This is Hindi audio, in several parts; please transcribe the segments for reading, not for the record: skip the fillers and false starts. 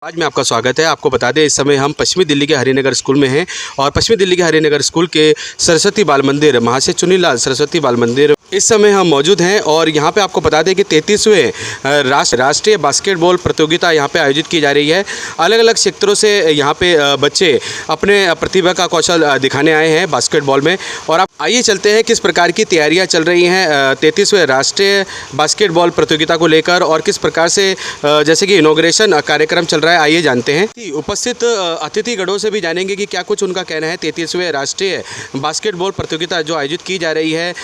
आज में आपका स्वागत है। आपको बता दें इस समय हम पश्चिमी दिल्ली के हरिनगर स्कूल में हैं और पश्चिमी दिल्ली के हरिनगर स्कूल के सरस्वती बाल मंदिर महाशय चुन्नीलाल सरस्वती बाल मंदिर इस समय हम मौजूद हैं और यहाँ पे आपको बता दें कि 33वें राष्ट्रीय बास्केटबॉल प्रतियोगिता यहाँ पे आयोजित की जा रही है। अलग अलग क्षेत्रों से यहाँ पे बच्चे अपने प्रतिभा का कौशल दिखाने आए हैं बास्केटबॉल में। और आप आइए चलते हैं किस प्रकार की तैयारियाँ चल रही हैं 33वें राष्ट्रीय बास्केटबॉल प्रतियोगिता को लेकर और किस प्रकार से जैसे कि इनॉग्रेशन कार्यक्रम चल रहा है। आइए जानते हैं। उपस्थित अतिथिगणों से भी जानेंगे कि क्या कुछ उनका कहना है 33वें राष्ट्रीय बास्केटबॉल प्रतियोगिता जो आयोजित की जा रही है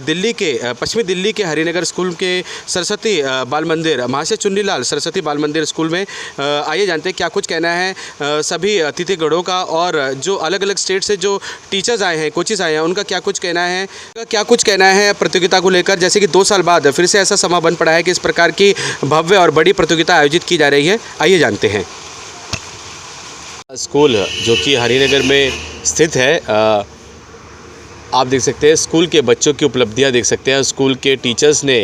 दिल्ली के पश्चिमी दिल्ली के हरिनगर स्कूल के सरस्वती बाल मंदिर महाशय चुन्नीलाल सरस्वती बाल मंदिर स्कूल में। आइए जानते हैं क्या कुछ कहना है सभी अतिथिगणों का और जो अलग अलग स्टेट से जो टीचर्स आए हैं कोचेस आए हैं उनका क्या कुछ कहना है प्रतियोगिता को लेकर। जैसे कि 2 साल बाद फिर से ऐसा समा बन पड़ा है कि इस प्रकार की भव्य और बड़ी प्रतियोगिता आयोजित की जा रही है। आइए जानते हैं। स्कूल जो कि हरिनगर में स्थित है, आप देख सकते हैं स्कूल के बच्चों की उपलब्धियां देख सकते हैं। स्कूल के टीचर्स ने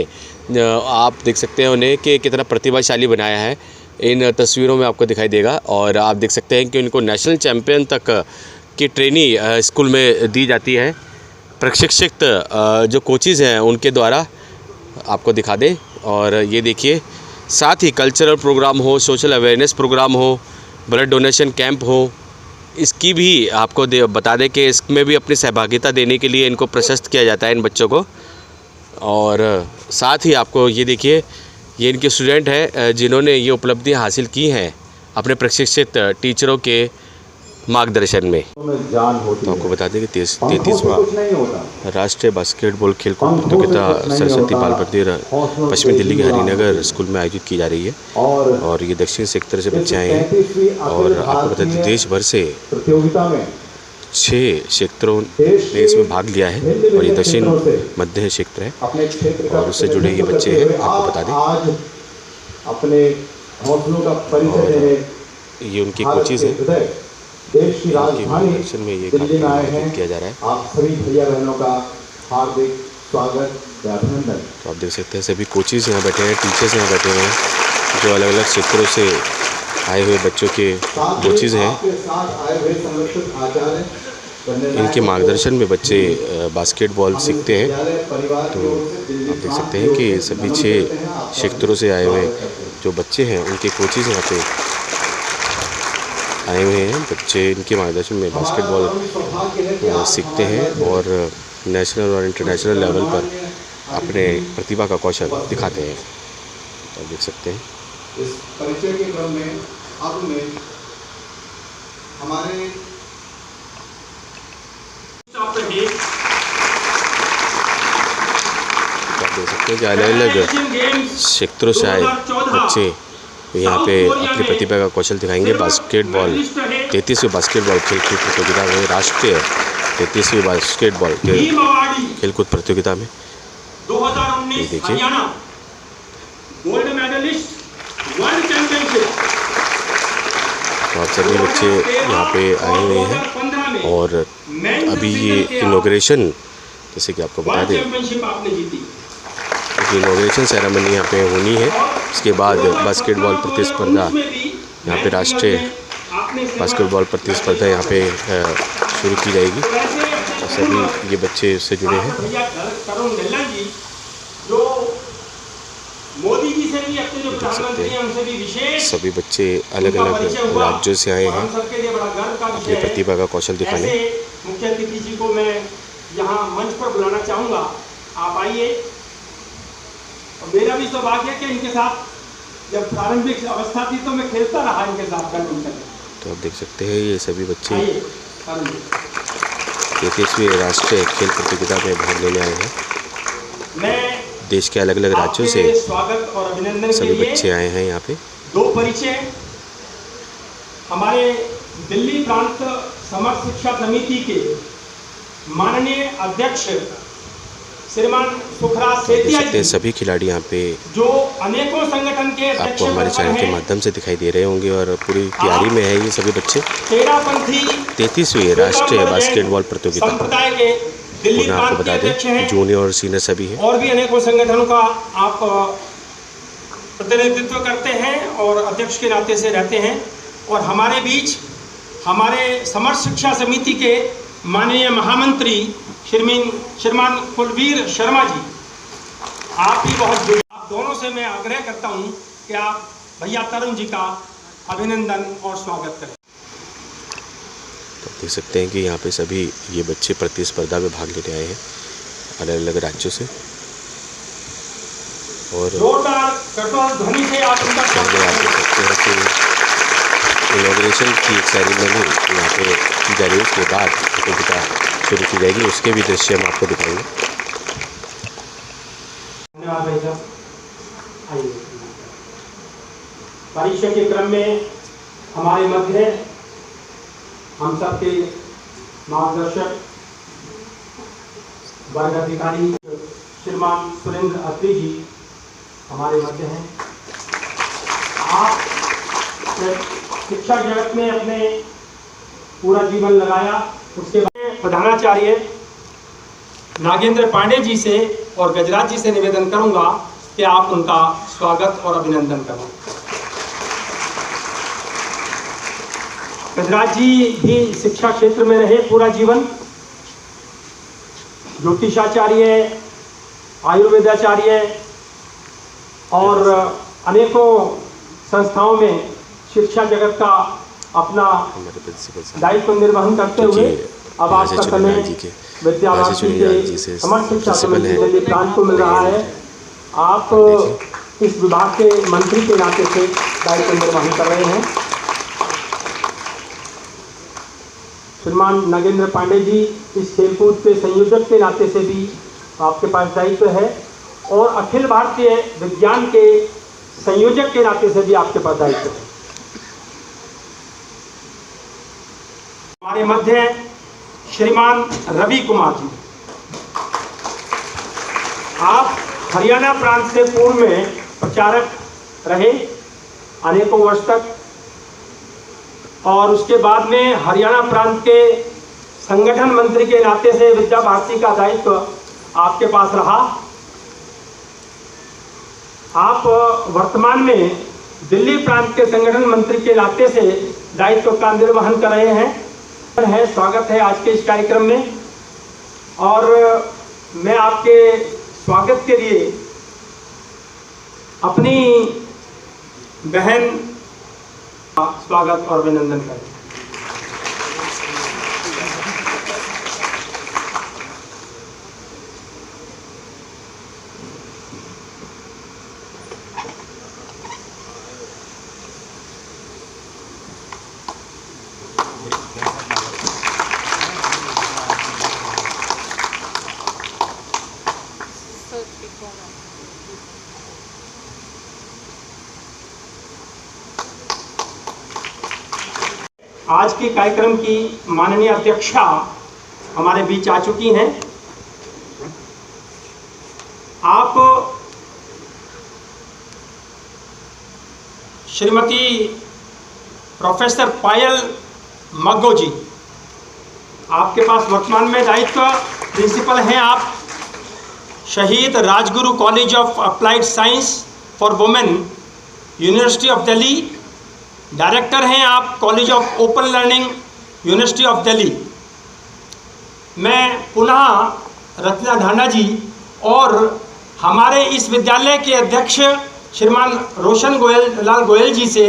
आप देख सकते हैं उन्हें कि कितना प्रतिभाशाली बनाया है। इन तस्वीरों में आपको दिखाई देगा और आप देख सकते हैं कि उनको नेशनल चैम्पियन तक की ट्रेनिंग स्कूल में दी जाती है। प्रशिक्षित जो कोचेज़ हैं उनके द्वारा आपको दिखा दें। और ये देखिए साथ ही कल्चरल प्रोग्राम हो, सोशल अवेयरनेस प्रोग्राम हो, ब्लड डोनेशन कैंप हो, इसकी भी आपको बता दें कि इसमें भी अपनी सहभागिता देने के लिए इनको प्रशस्त किया जाता है इन बच्चों को। और साथ ही आपको ये देखिए ये इनके स्टूडेंट हैं जिन्होंने ये उपलब्धियां हासिल की हैं अपने प्रशिक्षित टीचरों के मार्गदर्शन में। तो आपको बता दें कि 33वां राष्ट्रीय बास्केटबॉल खेलकूद प्रतियोगिता सरस्वती बाल मंदिर पश्चिमी दिल्ली के हरिनगर स्कूल में आयोजित की जा रही है। और ये दक्षिण सेक्टर से बच्चे आए हैं और आपको बता दें देश भर से 6 क्षेत्रों ने इसमें भाग लिया है और ये दक्षिण मध्य क्षेत्र है और उससे जुड़े ये बच्चे हैं। आपको बता दें ये उनके कोचेज़ हैं। देश की राजधानी में ये दिल्ली में आए हैं। किया जा रहा है। आप सभी भैया बहनों का हार्दिक स्वागत व अभिनंदन। तो आप देख सकते हैं सभी कोचेज़ यहाँ बैठे हैं, टीचर्स यहाँ बैठे हुए हैं जो अलग अलग क्षेत्रों से आए हुए बच्चों के कोचेज़ हैं। इनके मार्गदर्शन में बच्चे बास्केटबॉल सीखते हैं। तो आप देख सकते हैं कि सभी 6 क्षेत्रों से आए हुए जो बच्चे हैं उनके कोचेज़ यहाँ पे आए हुए हैं। बच्चे इनके मार्गदर्शन में बास्केटबॉल सीखते हैं और नेशनल और इंटरनेशनल लेवल पर अपने प्रतिभा का कौशल दिखाते हैं। तो आप देख सकते हैं इस परिचय के क्रम में अब में हमारे आप देख सकते हैं कि अलग अलग क्षेत्रों से आए बच्चे यहाँ पे अपनी प्रतिभा का कौशल दिखाएंगे। बास्केटबॉल 33वीं बास्केटबॉल खेलकूद प्रतियोगिता में राष्ट्रीय 33वीं बास्केटबॉल खेलकूद प्रतियोगिता में ये देखिए गोल्ड मेडलिस्ट वर्ल्ड चैंपियनशिप। तो आप सभी बच्चे यहाँ पे आए हुए हैं और अभी ये इनॉग्रेशन जैसे कि आपको बता दें इनॉग्रेशन सेरेमनी यहाँ पे होनी है। इसके बाद बास्केटबॉल प्रतिस्पर्धा यहाँ पे राष्ट्रीय बास्केटबॉल प्रतिस्पर्धा यहाँ पे शुरू की जाएगी। और सभी ये बच्चे इससे जुड़े हैं। देख सकते हैं सभी बच्चे अलग अलग राज्यों से आए हैं अपनी प्रतिभा का कौशल दिखाने। मुख्य अतिथि जी को मैं यहाँ मंच पर बुलाना चाहूँगा। आप आइए। और मेरा भी सौभाग्य है कि इनके साथ जब प्रारंभिक अवस्था थी तो मैं खेलता रहा इनके साथ बैडमिंटन। तो आप देख सकते हैं ये सभी बच्चे 33वीं राष्ट्रीय खेल प्रतियोगिता में भाग लेने आए हैं। मैं देश के अलग अलग राज्यों से स्वागत और अभिनंदन सभी बच्चे आए हैं यहाँ पे। 2 परिचय हमारे दिल्ली प्रांत समर्थ शिक्षा समिति के माननीय अध्यक्ष श्रीमान सुखराज सेतिया जी सभी खिलाड़ी यहाँ पे जो अनेकों संगठन के आपको हमारे चैनल के माध्यम से दिखाई दे रहे होंगे और पूरी तैयारी में है ये सभी बच्चे। 33वीं राष्ट्रीय बास्केटबॉल प्रतियोगिता पुनः आपको बता दें जूनियर और सीनियर सभी हैं। और भी अनेकों संगठनों का आप प्रतिनिधित्व करते हैं और अध्यक्ष के नाते से रहते हैं। और हमारे बीच हमारे समर्थ शिक्षा समिति के माननीय महामंत्री श्रीमान कुलवीर शर्मा जी, आप भी बहुत आप दोनों से मैं आग्रह करता हूं कि आप भैया तरुण जी का अभिनंदन और स्वागत करें। तो देख सकते हैं कि यहाँ पे सभी ये बच्चे प्रतिस्पर्धा में भाग लेने आए हैं अलग अलग राज्यों से, और जोरदार कठोर ध्वनि से आप उनका पहले आप देख सकते हैं कि इनॉग्रेशन की एक सेरेमनी यहाँ पे की जा रही है, उसके बाद प्रतियोगिता शुरू की जाएगी, उसके भी दृश्य हम आपको दिखाएंगे। धन्यवाद भाई साहब। आइए, परीक्षा के क्रम में हमारे मध्य हम सबके मार्गदर्शक वर्ग अधिकारी श्रीमान सुरेंद्र अत्री जी हमारे मध्य हैं। आप शिक्षा जगत में अपने पूरा जीवन लगाया, उसके बाद प्रधानाचार्य नागेंद्र पांडे जी से और गजराज जी से निवेदन करूंगा कि आप उनका स्वागत और अभिनंदन करें। गजराज जी भी शिक्षा क्षेत्र में रहे पूरा जीवन, ज्योतिषाचार्य, आयुर्वेदाचार्य और अनेकों संस्थाओं में शिक्षा जगत का अपना दायित्व निर्वहन करते हुए अब आपका समय विद्यावासी के समर्थ शिक्षा समिति दिल्ली प्रांत को मिल रहा है। आप इस विभाग के मंत्री के नाते से दायित्व निर्वहन कर रहे हैं। श्रीमान नागेंद्र पांडे जी इस खेलकूद के संयोजक के नाते से भी आपके पास दायित्व है, और अखिल भारतीय विज्ञान के संयोजक के नाते से भी आपके पास दायित्व है। हमारे मध्य श्रीमान रवि कुमार जी, आप हरियाणा प्रांत से पूर्व में प्रचारक रहे अनेकों वर्ष तक, और उसके बाद में हरियाणा प्रांत के संगठन मंत्री के नाते से विद्या भारती का दायित्व आपके पास रहा। आप वर्तमान में दिल्ली प्रांत के संगठन मंत्री के नाते से दायित्व का निर्वहन कर रहे हैं। स्वागत है आज के इस कार्यक्रम में, और मैं आपके स्वागत के लिए अपनी बहन स्वागत और अभिनंदन करें। आज के कार्यक्रम की माननीय अध्यक्षा हमारे बीच आ चुकी हैं। आप श्रीमती प्रोफेसर पायल मग्गो जी, आपके पास वर्तमान में दायित्व प्रिंसिपल हैं आप शहीद Rajguru college of applied science for women, university of Delhi. Director हैं आप college of open learning, university of Delhi. मैं पुनः रत्ना ढांडा जी और हमारे इस विद्यालय के अध्यक्ष श्रीमान रोशन लाल गोयल जी से,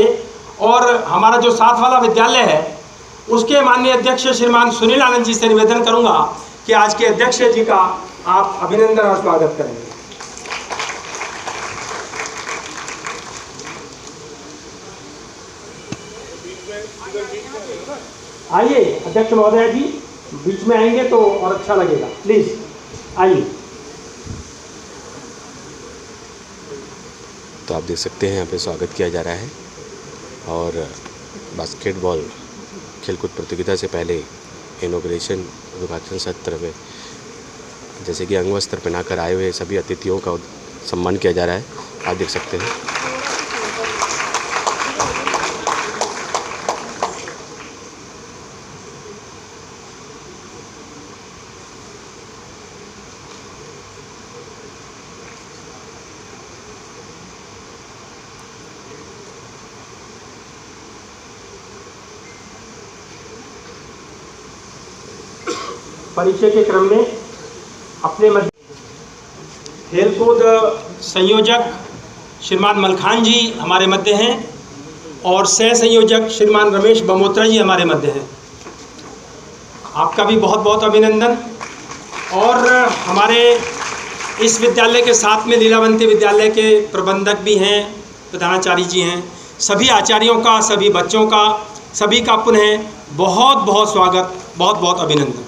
और हमारा जो साथ वाला विद्यालय है उसके माननीय अध्यक्ष श्रीमान सुनील आनंद जी से निवेदन करूंगा कि आज के अध्यक्ष जी का आप अभिनंदन और स्वागत करेंगे। आइए अध्यक्ष महोदय जी, बीच में आएंगे तो और अच्छा लगेगा, प्लीज आइए। तो आप देख सकते हैं यहाँ पे स्वागत किया जा रहा है, और बास्केटबॉल खेलकूद प्रतियोगिता से पहले इनॉग्रेशन उद्घाटन सत्र में जैसे कि अंग वस्त्र पहनाकर आए हुए सभी अतिथियों का सम्मान किया जा रहा है, आप देख सकते हैं। परिचय के क्रम में अपने मध्य खेलकूद संयोजक श्रीमान मलखान जी हमारे मध्य हैं और सह संयोजक श्रीमान रमेश बमोत्रा जी हमारे मध्य हैं। आपका भी बहुत बहुत अभिनंदन। और हमारे इस विद्यालय के साथ में लीलावंती विद्यालय के प्रबंधक भी हैं, प्रधानाचार्य जी हैं। सभी आचार्यों का, सभी बच्चों का, सभी का पुनः बहुत बहुत स्वागत, बहुत बहुत अभिनंदन।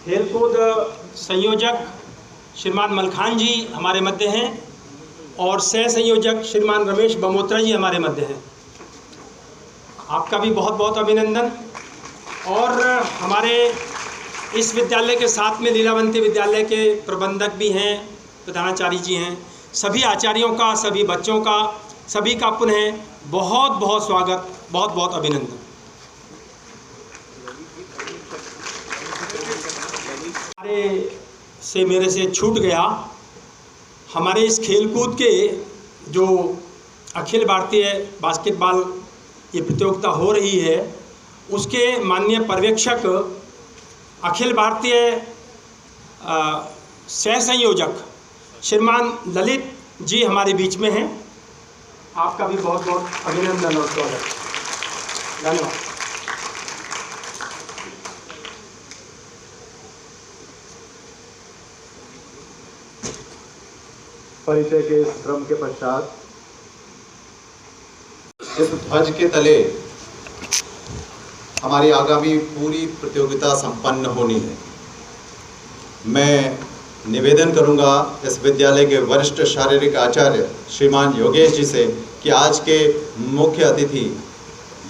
खेलकूद संयोजक श्रीमान मलखान जी हमारे मध्य हैं और सह संयोजक श्रीमान रमेश बमोत्रा जी हमारे मध्य हैं। आपका भी बहुत बहुत अभिनंदन। और हमारे इस विद्यालय के साथ में लीलावंती विद्यालय के प्रबंधक भी हैं, प्रधानाचार्य जी हैं। सभी आचार्यों का, सभी बच्चों का, सभी का पुनः बहुत बहुत स्वागत, बहुत बहुत अभिनंदन। मेरे से छूट गया, हमारे इस खेलकूद के जो अखिल भारतीय बास्केटबॉल ये प्रतियोगिता हो रही है, उसके माननीय पर्यवेक्षक अखिल भारतीय सह संयोजक श्रीमान ललित जी हमारे बीच में हैं। आपका भी बहुत बहुत अभिनंदन और स्वागत, धन्यवाद। परिचय के इस क्रम के पश्चात इस ध्वज के तले हमारी आगामी पूरी प्रतियोगिता संपन्न होनी है। मैं निवेदन करूंगा इस विद्यालय के वरिष्ठ शारीरिक आचार्य श्रीमान योगेश जी से कि आज के मुख्य अतिथि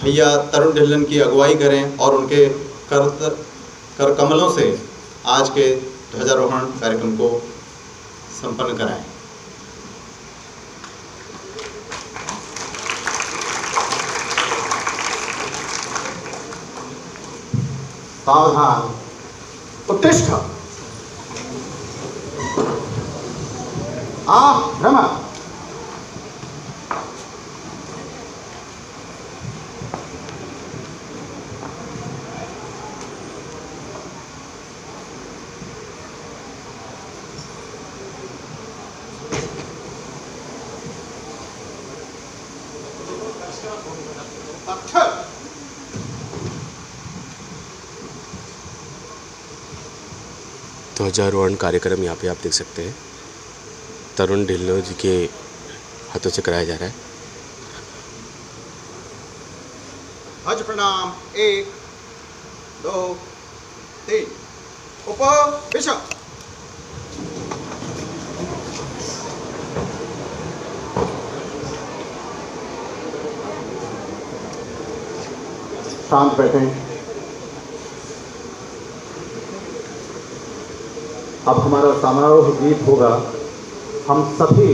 भैया तरुण ढिल्लन की अगुवाई करें और उनके कर कमलों से आज के ध्वजारोहण कार्यक्रम को संपन्न कराएं। सावधान, उत्तिष्ठ, भ्रमः। ध्वजारोहण कार्यक्रम यहाँ पे आप देख सकते हैं तरुण ढिल्लों जी के हाथों से कराया जा रहा है। ध्वज प्रणाम, 1 2 3 उपविशत। शांत बैठें। अब हमारा समारोह गीत होगा। हम सभी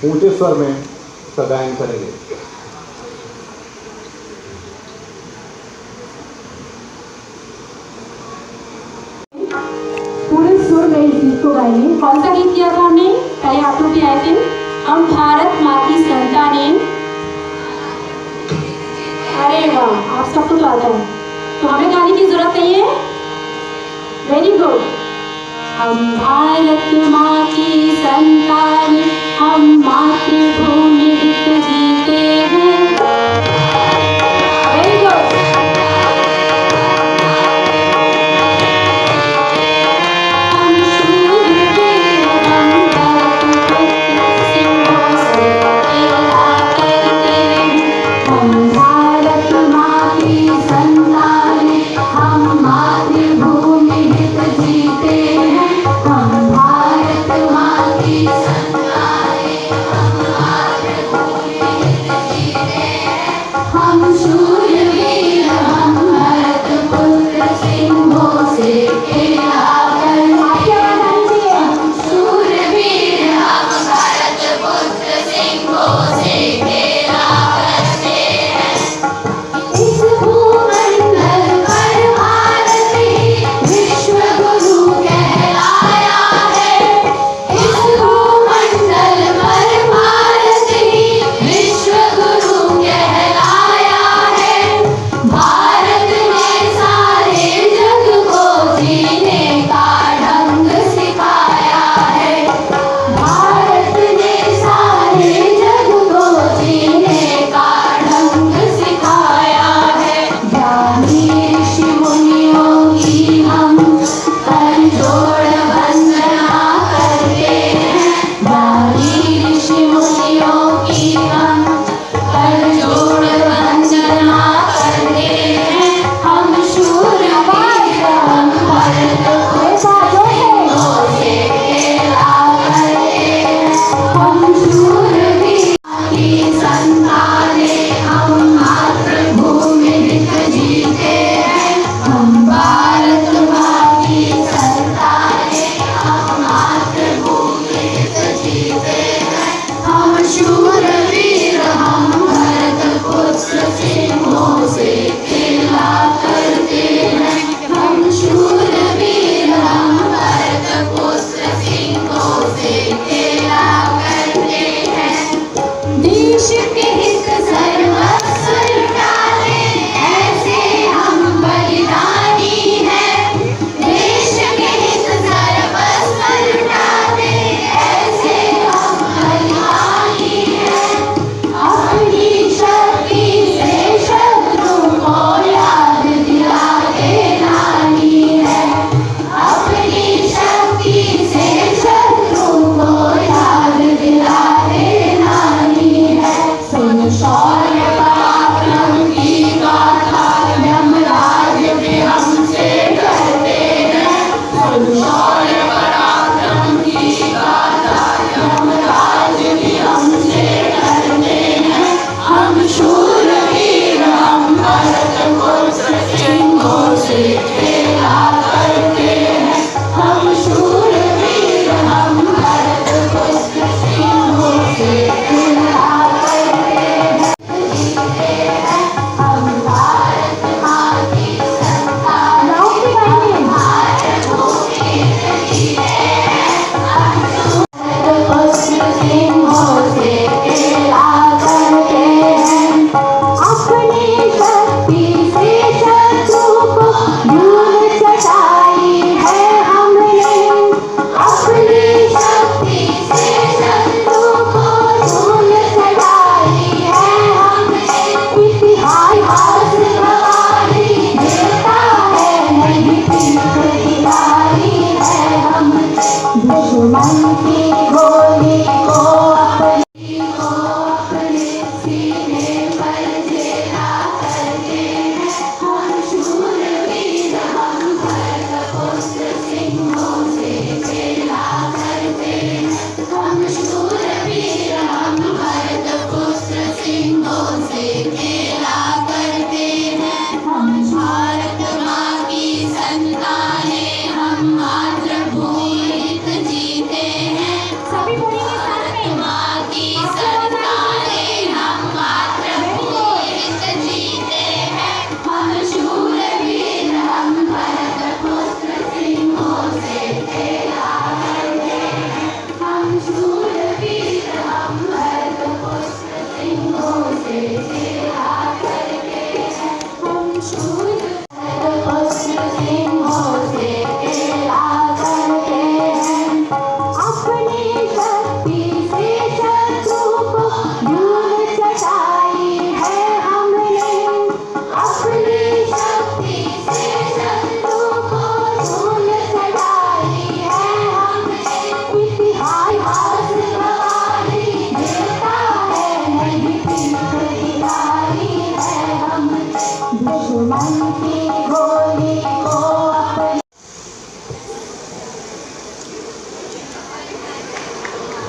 ऊंचे स्वर में इसका गायन करेंगे। पूरे सुर में इस गीत को गाएंगे। कौन सा गीत किया था हमने? पहले आप लोग भी आए थे। हम भारत माँ की संतानें। अरे वाह, आप सबको तो आता है, तो हमें गाने की जरूरत नहीं है। Very good. हम भारत माँ की संतानें, हम मातृभूमि हित जीते हैं। Very good. हम शूर वीर, हम भारत पुत्र सिंहों से खेला करते हैं। हम भारत माँ की संतानें, हम मातृभूमि हित जीते हैं। हम भारत माँ की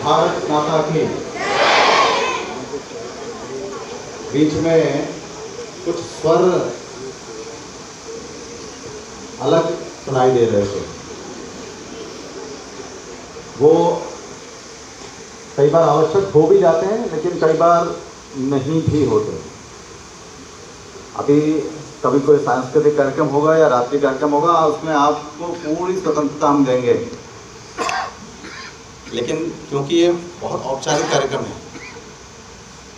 भारत माता की। बीच में कुछ स्वर अलग सुनाई दे रहे थे, वो कई बार आवश्यक हो भी जाते हैं, लेकिन कई बार नहीं भी होते। अभी कभी कोई सांस्कृतिक कार्यक्रम होगा या रात्रि कार्यक्रम होगा, उसमें आपको पूरी स्वतंत्रता हम देंगे, लेकिन क्योंकि ये बहुत औपचारिक कार्यक्रम है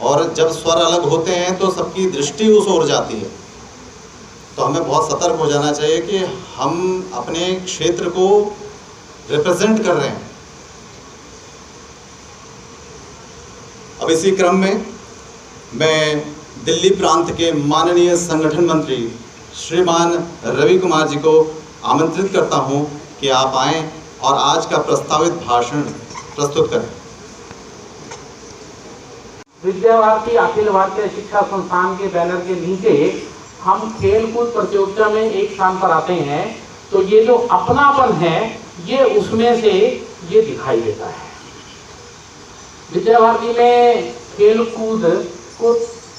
और जब स्वर अलग होते हैं तो सबकी दृष्टि उस ओर जाती है, तो हमें बहुत सतर्क हो जाना चाहिए कि हम अपने क्षेत्र को रिप्रेजेंट कर रहे हैं। अब इसी क्रम में मैं दिल्ली प्रांत के माननीय संगठन मंत्री श्रीमान रवि कुमार जी को आमंत्रित करता हूं कि आप आएं और आज का प्रस्तावित भाषण प्रस्तुत करें। विद्या भारती अखिल भारतीय शिक्षा संस्थान के बैनर के नीचे हम खेल कूद प्रतियोगिता में एक स्थान पर आते हैं, तो ये जो अपनापन है ये उसमें से ये दिखाई देता है। विद्या भारती में खेल कूद को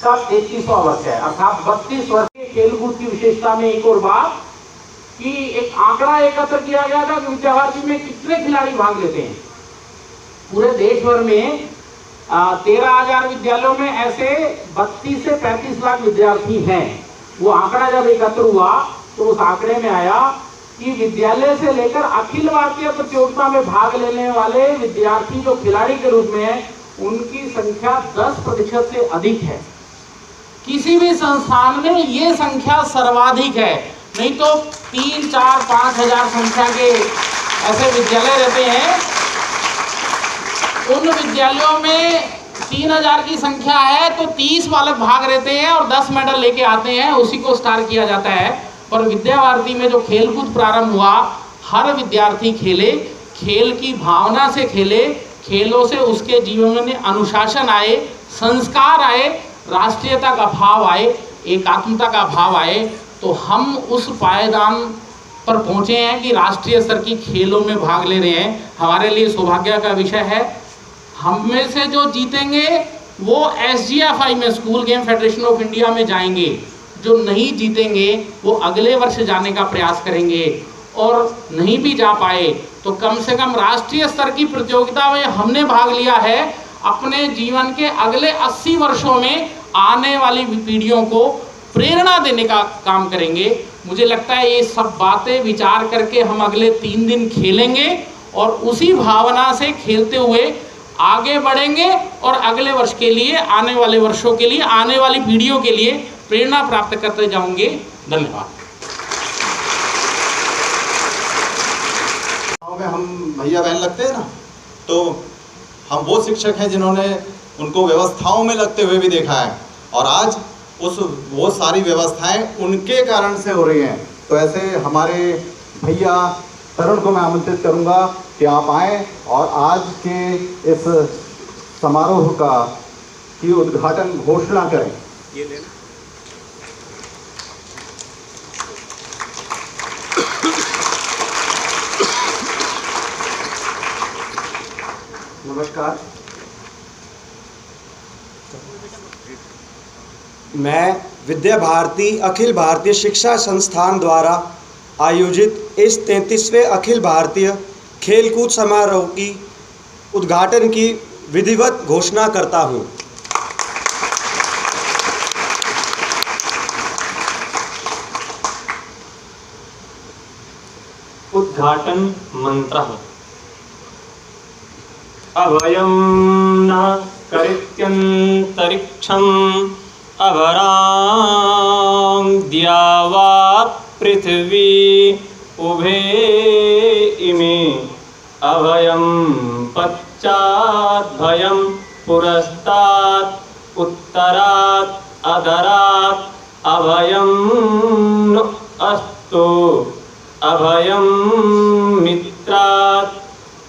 का 33वां वर्ष है, अर्थात 32 वर्ष के खेल कूद की विशेषता में एक और बात कि एक आंकड़ा एकत्र किया गया था कि विद्या भारती में कितने खिलाड़ी भाग लेते हैं। पूरे देश भर में 13,000 विद्यालयों में ऐसे 32 से 35 लाख विद्यार्थी हैं। वो आंकड़ा जब एकत्र हुआ तो उस आंकड़े में आया कि विद्यालय से लेकर अखिल भारतीय प्रतियोगिता में भाग लेने वाले विद्यार्थी जो खिलाड़ी के रूप में है, उनकी संख्या 10% से अधिक है। किसी भी संस्थान में ये संख्या सर्वाधिक है, नहीं तो 3, 4, 5 हजार संख्या के ऐसे विद्यालय रहते हैं। उन विद्यालयों में 3,000 की संख्या है तो 30 बालक भाग लेते हैं और 10 मेडल लेके आते हैं, उसी को स्टार किया जाता है। पर विद्या भारती में जो खेलकूद प्रारंभ हुआ, हर विद्यार्थी खेले, खेल की भावना से खेले, खेलों से उसके जीवन में अनुशासन आए, संस्कार आए, राष्ट्रीयता का भाव आए, एकात्मता का भाव आए। तो हम उस पायदान पर पहुँचे हैं कि राष्ट्रीय स्तर की खेलों में भाग ले रहे हैं। हमारे लिए सौभाग्य का विषय है। हम में से जो जीतेंगे वो SGFI में, school game federation of India में जाएंगे। जो नहीं जीतेंगे वो अगले वर्ष जाने का प्रयास करेंगे, और नहीं भी जा पाए तो कम से कम राष्ट्रीय स्तर की प्रतियोगिता में हमने भाग लिया है। अपने जीवन के अगले 80 वर्षों में आने वाली पीढ़ियों को प्रेरणा देने का काम करेंगे। मुझे लगता है ये सब बातें विचार करके हम अगले 3 दिन खेलेंगे और उसी भावना से खेलते हुए आगे बढ़ेंगे और अगले वर्ष के लिए, आने वाले वर्षों के लिए, आने वाली पीढ़ियों के लिए प्रेरणा प्राप्त करते जाओगे। धन्यवाद। में हम भैया बहन लगते हैं ना, तो हम वो शिक्षक हैं जिन्होंने उनको व्यवस्थाओं में लगते हुए भी देखा है, और आज वो सारी व्यवस्थाएं उनके कारण से हो रही हैं। तो ऐसे हमारे भैया तरुण को मैं आमंत्रित करूंगा कि आप आएँ और आज के इस समारोह की उद्घाटन घोषणा करें। ये लेना। नमस्कार, मैं विद्या भारती अखिल भारतीय शिक्षा संस्थान द्वारा आयोजित इस 33वें अखिल भारतीय खेलकूद समारोह की उद्घाटन की विधिवत घोषणा करता हूँ। उद्घाटन मंत्र। अभयं न करित्यन्तरिक्षम् अभरां द्यावा पृथ्वी उभे इमे। अभयं पश्चात् भयं पुरस्तात् उत्तरात् अधरात् अभयं न अस्तु। अभयं मित्रात्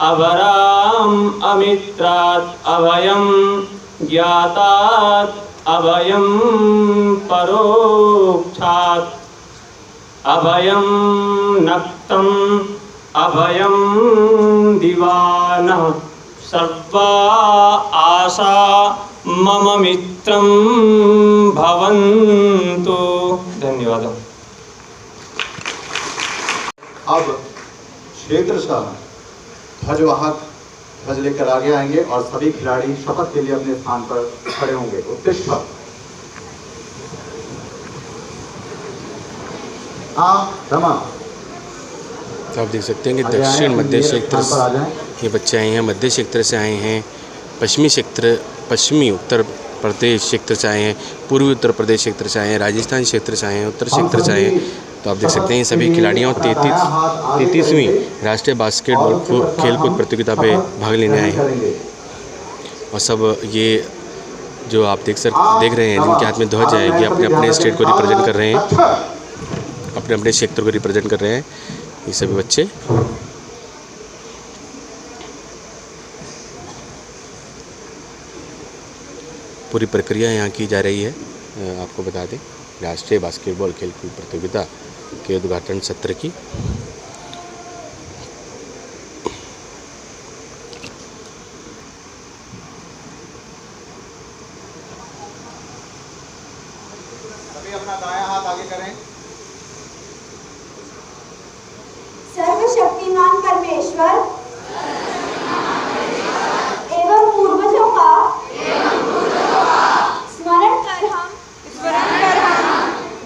अभराम् अमित्रात् अभयं ज्ञातात् अभयं परोक्षात्। अभयं नक्तम् अभयं दिवानः सर्वा आशा मम मित्रं भवन्तु। धन्यवाद। अब क्षेत्रशाला ध्वजवाहक ध्वज लेकर आगे आएंगे और सभी खिलाड़ी शपथ के लिए अपने स्थान पर खड़े होंगे। उत्तिष्ठ रमा। तो आप देख सकते हैं कि दक्षिण मध्य क्षेत्र ये बच्चे आए हैं, मध्य क्षेत्र से आए हैं, पश्चिमी उत्तर प्रदेश क्षेत्र से आए हैं, पूर्वी उत्तर प्रदेश क्षेत्र से आए हैं, राजस्थान क्षेत्र से आए हैं, उत्तर क्षेत्र से आए हैं। तो आप देख सकते हैं ये सभी खिलाड़ियों 33वीं राष्ट्रीय बास्केटबॉल खेलकूद प्रतियोगिता में भाग लेने आए हैं। और सब ये जो आप देख रहे हैं जिनके हाथ में ध्वज है, ये अपने अपने स्टेट को रिप्रेजेंट कर रहे हैं, अपने अपने क्षेत्र को रिप्रेजेंट कर रहे हैं ये सभी बच्चे। पूरी प्रक्रिया यहाँ की जा रही है। आपको बता दें राष्ट्रीय बास्केटबॉल खेलकूद प्रतियोगिता के उद्घाटन सत्र की। सभी अपना दायां हाथ आगे करें। सर्वशक्तिमान परमेश्वर एवं पूर्वजों का स्मरण कर हम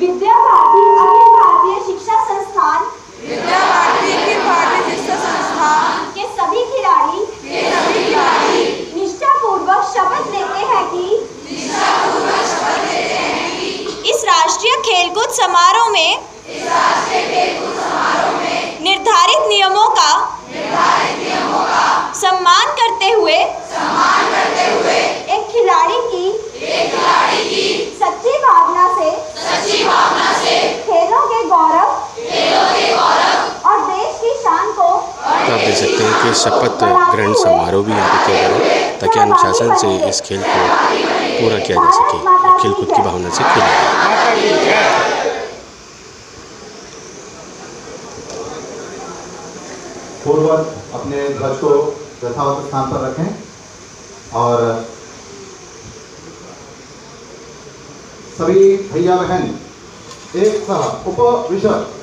विद्या भारती अखिल भारतीय शिक्षा संस्थान के सभी खिलाड़ी निष्ठापूर्वक शपथ लेते हैं कि इस राष्ट्रीय खेलकूद समारोह में निर्धारित नियमों का सम्मान करते हुए एक खिलाड़ी की सच्ची भावना से खेलों के गौरव और देश की शान को। तो आप देख सकते हैं कि शपथ ग्रहण समारोह भी यहाँ पे किया जा रहा है ताकि अनुशासन से इस खेल को पूरा किया जा सके और खेलकूद की भावना से खेला जाए। पूर्वज अपने ध्वज को यथावत स्थान पर रखें और सभी भैया बहन एक साथ उपविशत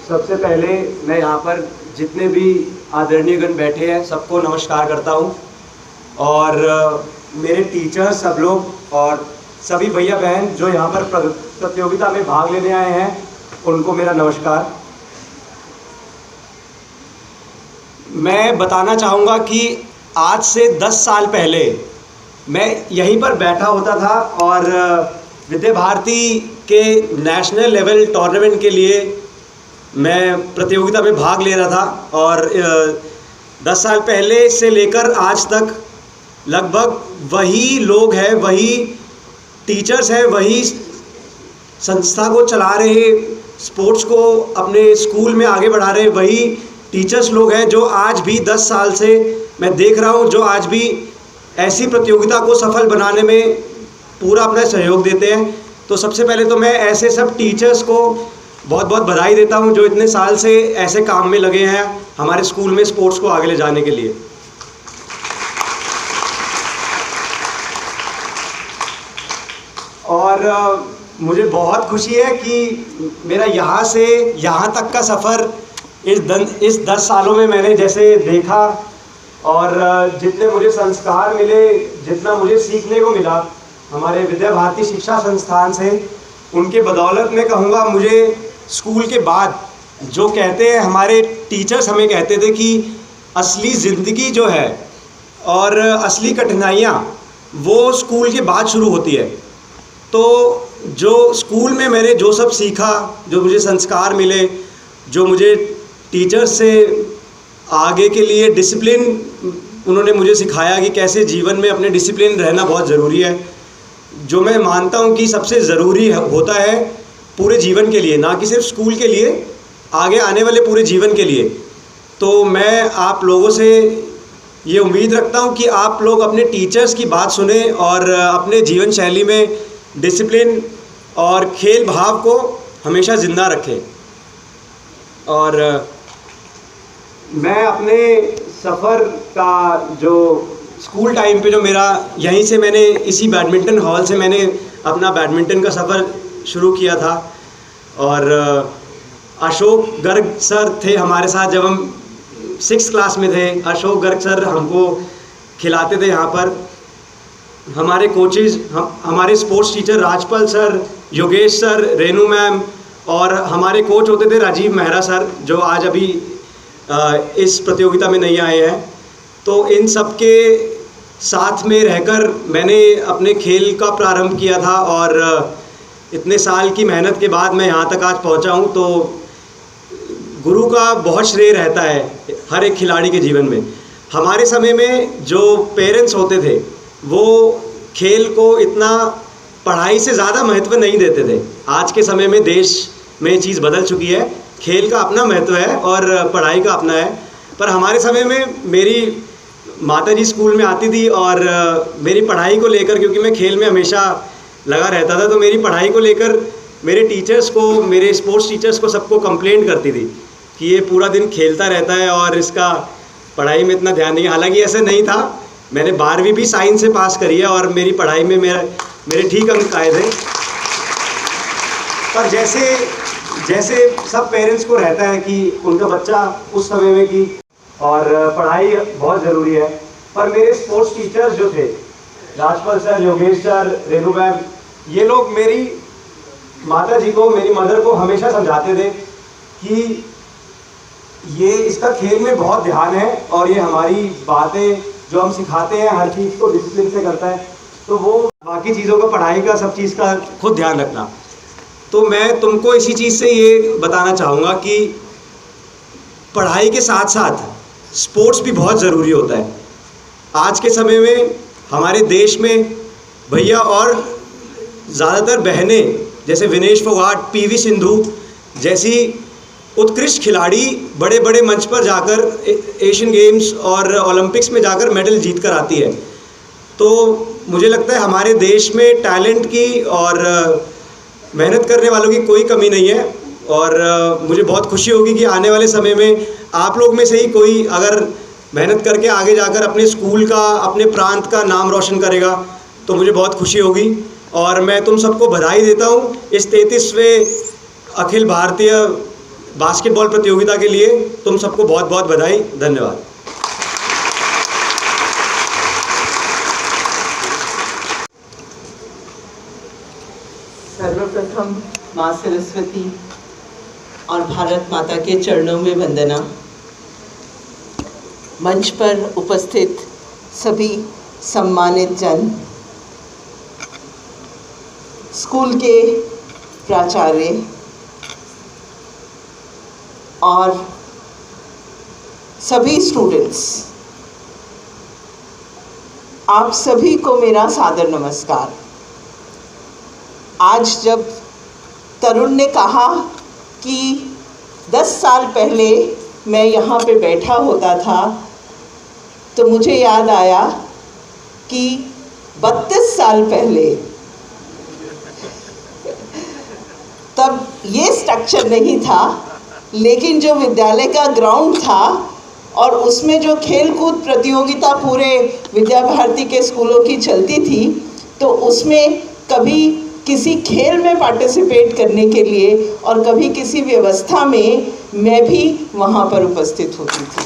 सबसे पहले मैं यहाँ पर जितने भी आदरणीयगण बैठे हैं सबको नमस्कार करता हूँ और मेरे टीचर सब लोग और सभी भैया बहन जो यहाँ पर प्रतियोगिता में भाग लेने आए हैं उनको मेरा नमस्कार। मैं बताना चाहूँगा कि आज से 10 साल पहले मैं यहीं पर बैठा होता था और विद्या भारती के नेशनल लेवल टूर्नामेंट के लिए मैं प्रतियोगिता में भाग ले रहा था और 10 साल पहले से लेकर आज तक लगभग वही लोग हैं, वही टीचर्स हैं, वही संस्था को चला रहे, स्पोर्ट्स को अपने स्कूल में आगे बढ़ा रहे वही टीचर्स लोग हैं जो आज भी 10 साल से मैं देख रहा हूं, जो आज भी ऐसी प्रतियोगिता को सफल बनाने में पूरा अपना सहयोग देते हैं। तो सबसे पहले तो मैं ऐसे सब टीचर्स को बहुत बहुत बधाई देता हूं जो इतने साल से ऐसे काम में लगे हैं हमारे स्कूल में स्पोर्ट्स को आगे ले जाने के लिए। और मुझे बहुत खुशी है कि मेरा यहाँ से यहाँ तक का सफ़र इस 10 सालों में मैंने जैसे देखा और जितने मुझे संस्कार मिले, जितना मुझे सीखने को मिला हमारे विद्या भारती शिक्षा संस्थान से, उनके बदौलत मैं कहूँगा मुझे स्कूल के बाद जो कहते हैं हमारे टीचर्स हमें कहते थे कि असली ज़िंदगी जो है और असली कठिनाइयाँ वो स्कूल के बाद शुरू होती है। तो जो स्कूल में मैंने जो सब सीखा, जो मुझे संस्कार मिले, जो मुझे टीचर्स से आगे के लिए डिसिप्लिन उन्होंने मुझे सिखाया कि कैसे जीवन में अपने डिसिप्लिन रहना बहुत ज़रूरी है, जो मैं मानता हूँ कि सबसे ज़रूरी होता है पूरे जीवन के लिए, ना कि सिर्फ स्कूल के लिए, आगे आने वाले पूरे जीवन के लिए। तो मैं आप लोगों से ये उम्मीद रखता हूँ कि आप लोग अपने टीचर्स की बात सुने और अपने जीवन शैली में डिसिप्लिन और खेल भाव को हमेशा ज़िंदा रखें। और मैं अपने सफ़र का जो स्कूल टाइम पे जो मेरा यहीं से मैंने इसी बैडमिंटन हॉल से मैंने अपना बैडमिंटन का सफ़र शुरू किया था। और अशोक गर्ग सर थे हमारे साथ जब हम 6th क्लास में थे। अशोक गर्ग सर हमको खिलाते थे यहाँ पर। हमारे कोचेज़ हमारे sports teacher Rajpal sir, Yogesh sir, Renu ma'am, और हमारे कोच होते थे राजीव मेहरा सर, जो आज अभी इस प्रतियोगिता में नहीं आए हैं। तो इन सब के साथ में रहकर मैंने अपने खेल का प्रारंभ किया था और इतने साल की मेहनत के बाद मैं यहाँ तक आज पहुँचा हूँ। तो गुरु का बहुत श्रेय रहता है हर एक खिलाड़ी के जीवन में। हमारे समय में जो पेरेंट्स होते थे वो खेल को इतना पढ़ाई से ज़्यादा महत्व नहीं देते थे। आज के समय में देश में ये चीज़ बदल चुकी है, खेल का अपना महत्व है और पढ़ाई का अपना है। पर हमारे समय में मेरी माताजी स्कूल में आती थी और मेरी पढ़ाई को लेकर, क्योंकि मैं खेल में हमेशा लगा रहता था, तो मेरी पढ़ाई को लेकर मेरे टीचर्स को, मेरे स्पोर्ट्स टीचर्स को सबको कंप्लेंट करती थी कि ये पूरा दिन खेलता रहता है और इसका पढ़ाई में इतना ध्यान नहीं। हालांकि ऐसा नहीं था, मैंने 12वीं भी साइंस से पास करी है और मेरी पढ़ाई में मेरे ठीक अंक आए थे। पर जैसे सब पेरेंट्स को रहता है कि उनका बच्चा उस समय में कि और पढ़ाई बहुत ज़रूरी है। पर मेरे स्पोर्ट्स टीचर्स जो थे, Rajpal sir, Yogesh sir, Renu ma'am, ये लोग मेरी माता जी को, मेरी मदर को हमेशा समझाते थे कि ये इसका खेल में बहुत ध्यान है और ये हमारी बातें जो हम सिखाते हैं हर चीज़ को डिसिप्लिन से करता है। तो वो बाकी चीज़ों का, पढ़ाई का, सब चीज़ का खुद ध्यान रखना। तो मैं तुमको इसी चीज़ से ये बताना चाहूँगा कि पढ़ाई के साथ साथ स्पोर्ट्स भी बहुत ज़रूरी होता है। आज के समय में हमारे देश में भैया और ज़्यादातर बहनें जैसे विनेश फोगाट, पीवी सिंधु जैसी उत्कृष्ट खिलाड़ी बड़े बड़े मंच पर जाकर एशियन गेम्स और ओलंपिक्स में जाकर मेडल जीत कर आती है। तो मुझे लगता है हमारे देश में टैलेंट की और मेहनत करने वालों की कोई कमी नहीं है। और मुझे बहुत खुशी होगी कि आने वाले समय में आप लोग में से ही कोई अगर मेहनत करके आगे जाकर अपने स्कूल का, अपने प्रांत का नाम रोशन करेगा तो मुझे बहुत खुशी होगी। और मैं तुम सबको बधाई देता हूँ इस 33वें अखिल भारतीय बास्केटबॉल प्रतियोगिता के लिए। तुम सबको बहुत बहुत बधाई। धन्यवाद। सर्वप्रथम माँ सरस्वती और भारत माता के चरणों में वंदना। मंच पर उपस्थित सभी सम्मानित जन, स्कूल के प्राचार्य और सभी स्टूडेंट्स, आप सभी को मेरा सादर नमस्कार। आज जब तरुण ने कहा कि 10 साल पहले मैं यहाँ पे बैठा होता था, तो मुझे याद आया कि 32 साल पहले तब ये स्ट्रक्चर नहीं था, लेकिन जो विद्यालय का ग्राउंड था और उसमें जो खेल कूद प्रतियोगिता पूरे विद्या भारती के स्कूलों की चलती थी, तो उसमें कभी किसी खेल में पार्टिसिपेट करने के लिए और कभी किसी व्यवस्था में मैं भी वहाँ पर उपस्थित होती थी।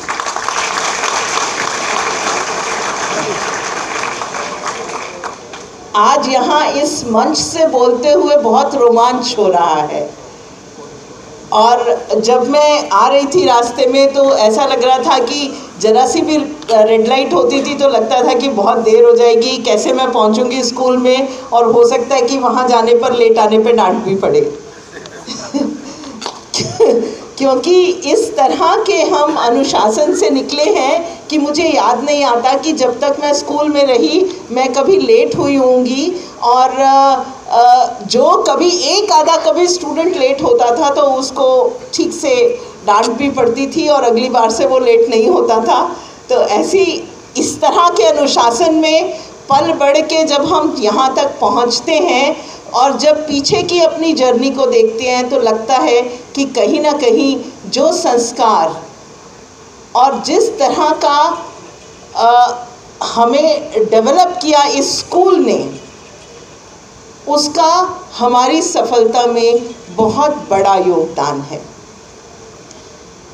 आज यहाँ इस मंच से बोलते हुए बहुत रोमांच हो रहा है, और जब मैं आ रही थी रास्ते में तो ऐसा लग रहा था कि जरा सी भी रेड लाइट होती थी तो लगता था कि बहुत देर हो जाएगी, कैसे मैं पहुंचूंगी स्कूल में, और हो सकता है कि वहां जाने पर लेट आने पर डांट भी पड़े क्योंकि इस तरह के हम अनुशासन से निकले हैं कि मुझे याद नहीं आता कि जब तक मैं स्कूल में रही मैं कभी लेट हुई होंगी, और जो कभी एक आधा कभी स्टूडेंट लेट होता था तो उसको ठीक से डांट भी पड़ती थी और अगली बार से वो लेट नहीं होता था। तो ऐसी इस तरह के अनुशासन में पल बढ़ के जब हम यहाँ तक पहुँचते हैं और जब पीछे की अपनी जर्नी को देखते हैं तो लगता है कि कहीं ना कहीं जो संस्कार और जिस तरह का हमें डेवलप किया इस स्कूल ने, उसका हमारी सफलता में बहुत बड़ा योगदान है।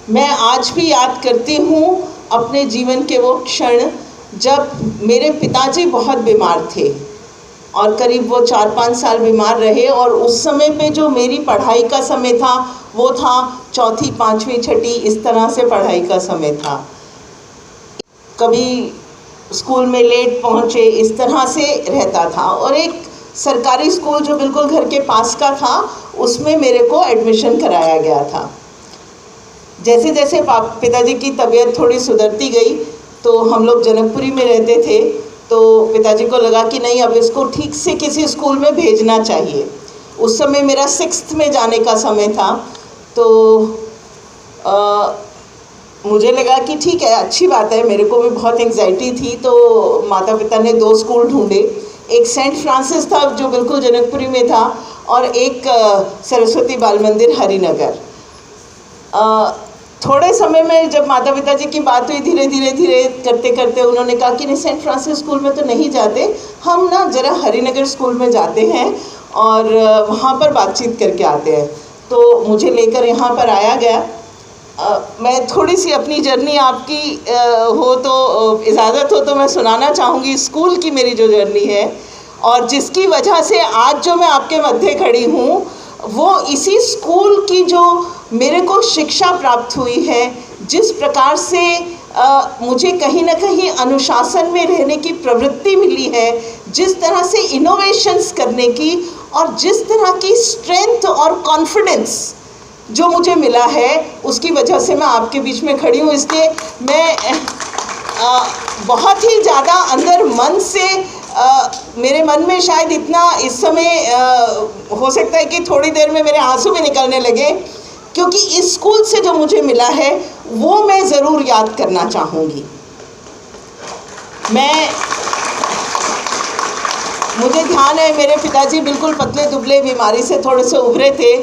मैं आज भी याद करती हूँ अपने जीवन के वो क्षण जब मेरे पिताजी बहुत बीमार थे और करीब वो 4-5 साल बीमार रहे, और उस समय पे जो मेरी पढ़ाई का समय था वो था 4वीं 5वीं 6ठी इस तरह से पढ़ाई का समय था। कभी स्कूल में लेट पहुँचे इस तरह से रहता था, और एक सरकारी स्कूल जो बिल्कुल घर के पास का था उसमें मेरे को एडमिशन कराया गया था। जैसे जैसे पिताजी की तबीयत थोड़ी सुधरती गई तो हम लोग जनकपुरी में रहते थे, तो पिताजी को लगा कि नहीं अब इसको ठीक से किसी स्कूल में भेजना चाहिए। उस समय मेरा 6th में जाने का समय था, तो मुझे लगा कि ठीक है अच्छी बात है, मेरे को भी बहुत एंग्जाइटी थी। तो माता पिता ने 2 स्कूल ढूंढे, एक सेंट फ्रांसिस था जो बिल्कुल जनकपुरी में था, और एक सरस्वती बाल मंदिर हरिनगर। थोड़े समय में जब माता पिता जी की बात हुई धीरे धीरे करते करते उन्होंने कहा कि नहीं सेंट फ्रांसिस स्कूल में तो नहीं जाते, हम ना ज़रा हरिनगर स्कूल में जाते हैं और वहाँ पर बातचीत करके आते हैं। तो मुझे लेकर यहाँ पर आया गया। मैं थोड़ी सी अपनी जर्नी आपकी हो तो इजाज़त हो तो मैं सुनाना चाहूँगी स्कूल की मेरी जो जर्नी है, और जिसकी वजह से आज जो मैं आपके मध्य खड़ी हूँ वो इसी स्कूल की जो मेरे को शिक्षा प्राप्त हुई है, जिस प्रकार से मुझे कहीं ना कहीं अनुशासन में रहने की प्रवृत्ति मिली है, जिस तरह से इनोवेशंस करने की, और जिस तरह की स्ट्रेंथ और कॉन्फिडेंस जो मुझे मिला है, उसकी वजह से मैं आपके बीच में खड़ी हूँ। इसलिए मैं बहुत ही ज़्यादा अंदर मन से मेरे मन में शायद इतना इस समय हो सकता है कि थोड़ी देर में मेरे आंसू भी निकलने लगे, क्योंकि इस स्कूल से जो मुझे मिला है वो मैं ज़रूर याद करना चाहूँगी। मुझे ध्यान है मेरे पिताजी बिल्कुल पतले दुबले बीमारी से थोड़े से उभरे थे,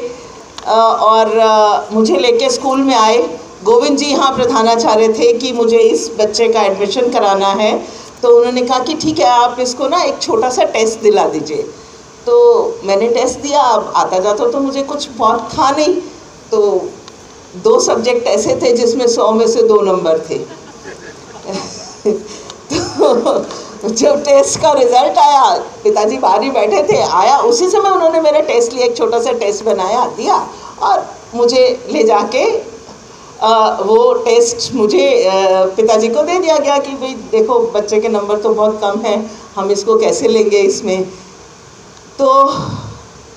और मुझे लेके स्कूल में आए। गोविंद जी यहाँ प्रधानाचार्य थे कि मुझे इस बच्चे का एडमिशन कराना है, तो उन्होंने कहा कि ठीक है आप इसको ना एक छोटा सा टेस्ट दिला दीजिए। तो मैंने टेस्ट दिया। अब आता जाता तो मुझे कुछ बहुत था नहीं, तो 2 सब्जेक्ट ऐसे थे जिसमें 100 में से 2 नंबर थे। तो जब टेस्ट का रिज़ल्ट आया, पिताजी बाहर ही बैठे थे, आया उसी समय उन्होंने मेरा टेस्ट लिया, एक छोटा सा टेस्ट बनाया दिया, और मुझे ले जाके वो टेस्ट मुझे पिताजी को दे दिया गया कि भाई देखो बच्चे के नंबर तो बहुत कम हैं, हम इसको कैसे लेंगे इसमें। तो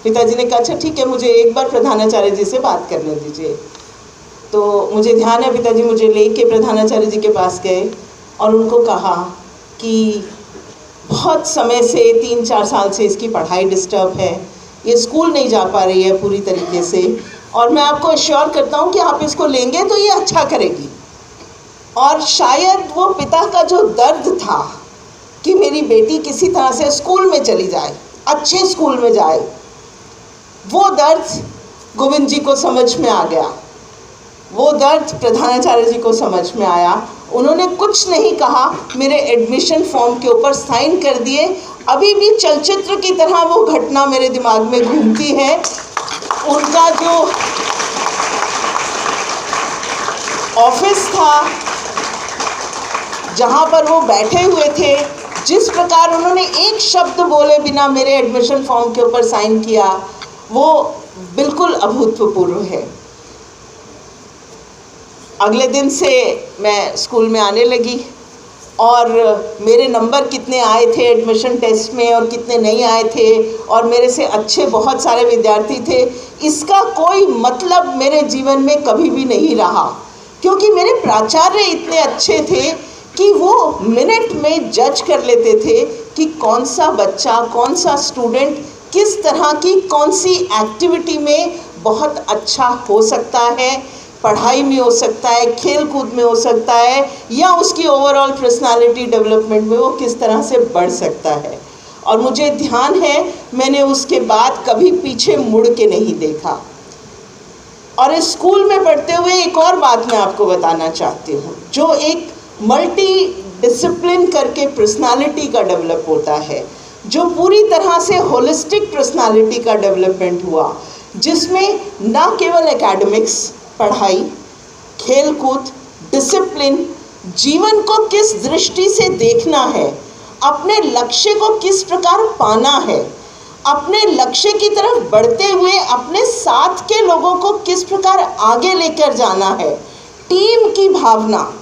पिताजी ने कहा अच्छा ठीक है, मुझे एक बार प्रधानाचार्य जी से बात करने दीजिए। तो मुझे ध्यान है पिताजी मुझे लेके प्रधानाचार्य जी के पास गए और उनको कहा कि बहुत समय से 3-4 साल से इसकी पढ़ाई डिस्टर्ब है, ये स्कूल नहीं जा पा रही है पूरी तरीके से, और मैं आपको अश्योर करता हूँ कि आप इसको लेंगे तो ये अच्छा करेगी। और शायद वो पिता का जो दर्द था कि मेरी बेटी किसी तरह से स्कूल में चली जाए, अच्छे स्कूल में जाए, वो दर्द गोविंद जी को समझ में आ गया, वो दर्द प्रधानाचार्य जी को समझ में आया। उन्होंने कुछ नहीं कहा, मेरे एडमिशन फॉर्म के ऊपर साइन कर दिए अभी भी चलचित्र की तरह वो घटना मेरे दिमाग में घूमती है। उनका जो ऑफिस था, जहाँ पर वो बैठे हुए थे, जिस प्रकार उन्होंने एक शब्द बोले बिना मेरे एडमिशन फॉर्म के ऊपर साइन किया, वो बिल्कुल अभूतपूर्व है। अगले दिन से मैं स्कूल में आने लगी और मेरे नंबर कितने आए थे एडमिशन टेस्ट में और कितने नहीं आए थे, और मेरे से अच्छे बहुत सारे विद्यार्थी थे, इसका कोई मतलब मेरे जीवन में कभी भी नहीं रहा, क्योंकि मेरे प्राचार्य इतने अच्छे थे कि वो मिनट में जज कर लेते थे कि कौन सा बच्चा, कौन सा स्टूडेंट किस तरह की कौन सी एक्टिविटी में बहुत अच्छा हो सकता है, पढ़ाई में हो सकता है, खेल कूद में हो सकता है, या उसकी ओवरऑल पर्सनालिटी डेवलपमेंट में वो किस तरह से बढ़ सकता है। और मुझे ध्यान है, मैंने उसके बाद कभी पीछे मुड़ के नहीं देखा। और इस स्कूल में पढ़ते हुए एक और बात मैं आपको बताना चाहती हूँ, जो एक मल्टी डिसिप्लिन करके पर्सनालिटी का डेवलप होता है, जो पूरी तरह से होलिस्टिक पर्सनालिटी का डेवलपमेंट हुआ, जिसमें ना केवल एकेडमिक्स, पढ़ाई, खेल कूद, डिसिप्लिन, जीवन को किस दृष्टि से देखना है, अपने लक्ष्य को किस प्रकार पाना है, अपने लक्ष्य की तरफ बढ़ते हुए अपने साथ के लोगों को किस प्रकार आगे लेकर जाना है, टीम की भावना,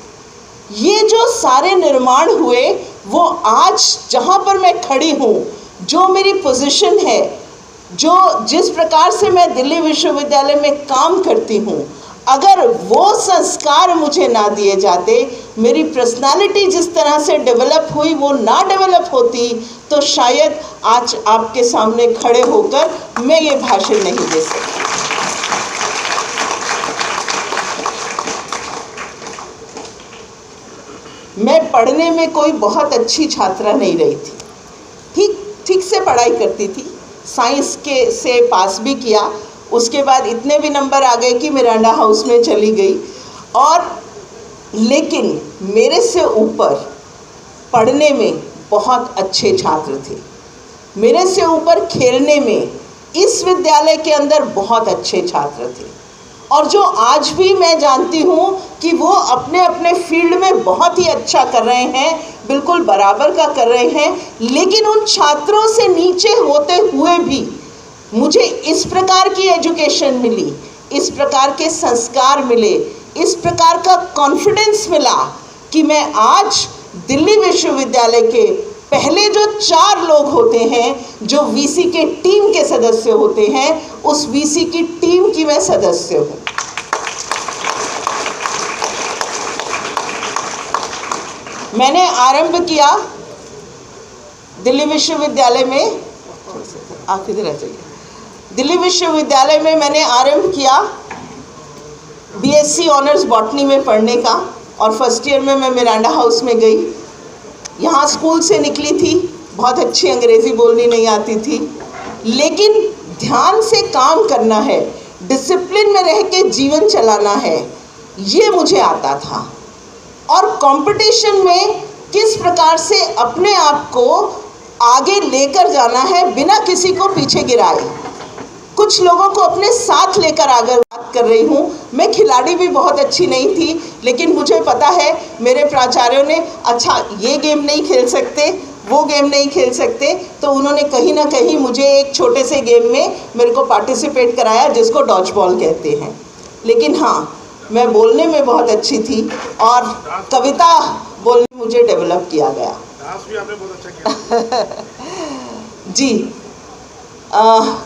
ये जो सारे निर्माण हुए, वो आज जहाँ पर मैं खड़ी हूँ, जो मेरी पोजीशन है, जो जिस प्रकार से मैं दिल्ली विश्वविद्यालय में काम करती हूँ, अगर वो संस्कार मुझे ना दिए जाते, मेरी पर्सनालिटी जिस तरह से डेवलप हुई वो ना डेवलप होती, तो शायद आज आपके सामने खड़े होकर मैं ये भाषण नहीं दे सकती। मैं पढ़ने में कोई बहुत अच्छी छात्रा नहीं रही थी, ठीक से पढ़ाई करती थी, साइंस के से पास भी किया, उसके बाद इतने भी नंबर आ गए कि मिरांडा हाउस में चली गई। और लेकिन मेरे से ऊपर पढ़ने में बहुत अच्छे छात्र थे, मेरे से ऊपर खेलने में इस विद्यालय के अंदर बहुत अच्छे छात्र थे, और जो आज भी मैं जानती हूँ कि वो अपने अपने फील्ड में बहुत ही अच्छा कर रहे हैं, बिल्कुल बराबर का कर रहे हैं। लेकिन उन छात्रों से नीचे होते हुए भी मुझे इस प्रकार की एजुकेशन मिली, इस प्रकार के संस्कार मिले, इस प्रकार का कॉन्फिडेंस मिला कि मैं आज दिल्ली विश्वविद्यालय के पहले जो 4 लोग होते हैं जो वीसी के टीम के सदस्य होते हैं, उस वीसी की टीम की मैं सदस्य हूँ। मैंने आरंभ किया दिल्ली विश्वविद्यालय में, आप इधर आ जाइए, दिल्ली विश्वविद्यालय में मैंने आरंभ किया बीएससी ऑनर्स बॉटनी में पढ़ने का, और फर्स्ट ईयर में मैं मिरांडा हाउस में गई। यहाँ स्कूल से निकली थी, बहुत अच्छी अंग्रेज़ी बोलनी नहीं आती थी, लेकिन ध्यान से काम करना है, डिसिप्लिन में रह के जीवन चलाना है, ये मुझे आता था। और कंपटीशन में किस प्रकार से अपने आप को आगे लेकर जाना है बिना किसी को पीछे गिराए, कुछ लोगों को अपने साथ लेकर आगे बात कर रही हूँ। मैं खिलाड़ी भी बहुत अच्छी नहीं थी, लेकिन मुझे पता है मेरे प्राचार्यों ने, अच्छा ये गेम नहीं खेल सकते, वो गेम नहीं खेल सकते, तो उन्होंने कहीं ना कहीं मुझे एक छोटे से गेम में मेरे को पार्टिसिपेट कराया, जिसको डॉज बॉल कहते हैं। लेकिन हाँ, मैं बोलने में बहुत अच्छी थी और कविता बोलने मुझे डेवलप किया गया। डांस भी आपने बहुत अच्छा किया। जी,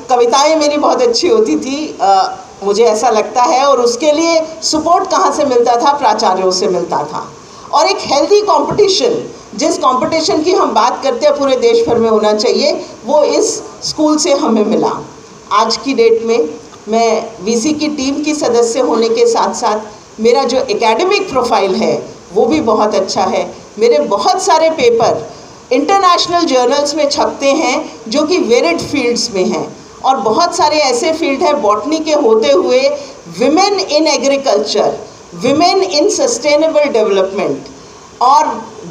कविताएं मेरी बहुत अच्छी होती थी, मुझे ऐसा लगता है, और उसके लिए सपोर्ट कहाँ से मिलता था? प्राचार्यों से मिलता था। और एक हेल्दी कंपटीशन, जिस कंपटीशन की हम बात करते हैं पूरे देश भर में होना चाहिए, वो इस स्कूल से हमें मिला। आज की डेट में मैं वीसी की टीम की सदस्य होने के साथ साथ मेरा जो एकेडमिक प्रोफाइल है वो भी बहुत अच्छा है। मेरे बहुत सारे पेपर इंटरनेशनल जर्नल्स में छपते हैं जो कि वेरिड फील्ड्स में हैं, और बहुत सारे ऐसे फील्ड हैं बॉटनी के होते हुए women in agriculture, women in sustainable development और